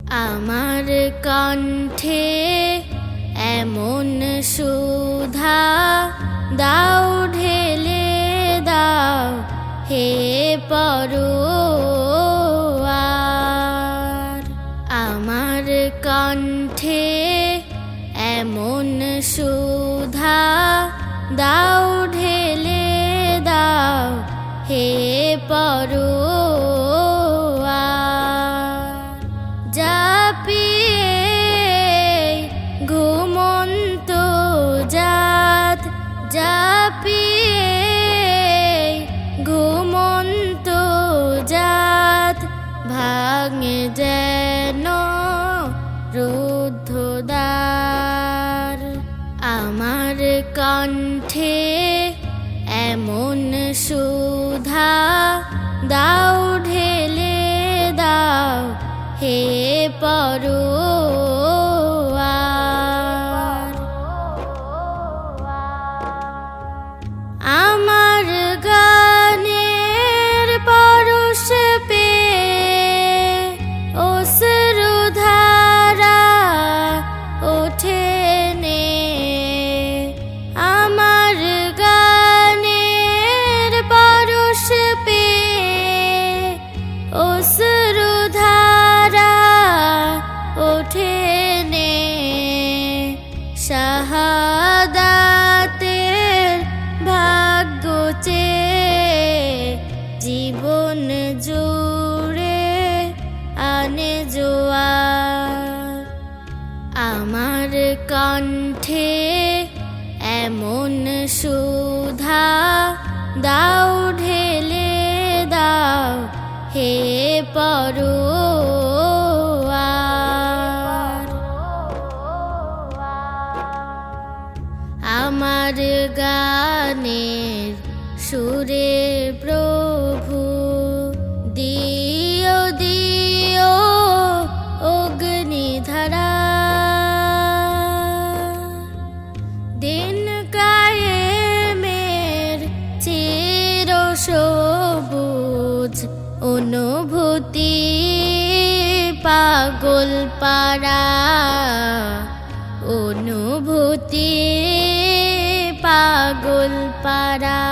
আমার কণ্ঠে এমন সুধা দাও ঢেলে দাও হে পরোয়ার। আমার কণ্ঠে এমন সুধা দাও ঢেলে দাও হে পরোয়ার। জাপিয়ে ঘুমন্ত জাত, জাপিয়ে ঘুমন্ত জাত ভাঙে যেন রুদ্ধ দ্বার। আমার কণ্ঠে এমন সুধা দাও ঢেলে দাও হে পরোয়ার। আমার গানের পরশ পেয়ে অশ্রুধারা ওঠে নে। আমার গানের পরশ পেয়ে অশ্রুধারা ওঠে নে। শাহাদাতের ভাগ্য চেয়ে জীবন জুড়ে আনে জোয়ার। আমার কণ্ঠে এমন সুধা দাও ঢেলে দাও হে পরোয়ার। আমার গানের সুরে প্রভু দিও দিও অগ্নিধারা। দিন কায়েমের চির সবুজ অনুভূতি পাগল পারা। অনুভূতি পাগল পারা।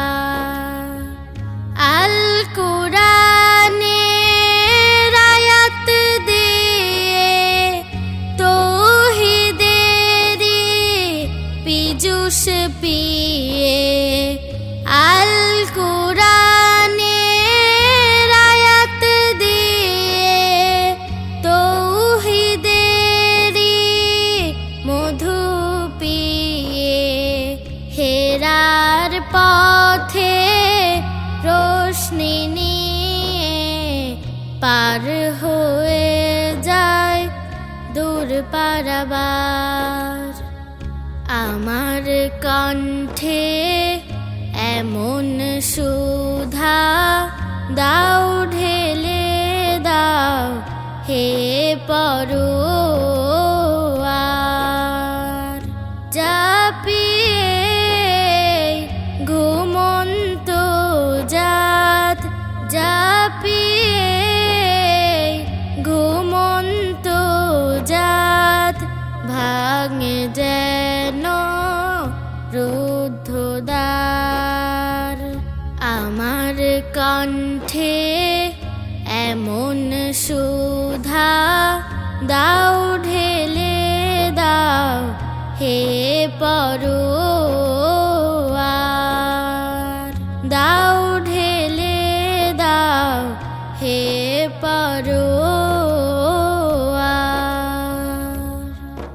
আল কুরআনের আয়াত দিয়ে তৌহিদেরই পীযুষ পিয়ে। আল কুরআনের আয়াত দিয়ে তৌহিদেরই মধু পিয়ে। হেরার পথে রোশনি নিয়ে পার হয়ে যায় দূর পারাবার। আমার কণ্ঠে এমন সুধা দাও ঢেলে দাও হে পরোয়ার। জাপিয়ে ঘুমন্ত জাত, জাপিয়ে ঘুমন্ত জাত ভাঙে যেন রুদ্ধ দ্বার। আমার কণ্ঠে এমন সুধা দাও ঢেলে দাও হে পরোয়ার। দাও ঢেলে দাও হে পরোয়ার।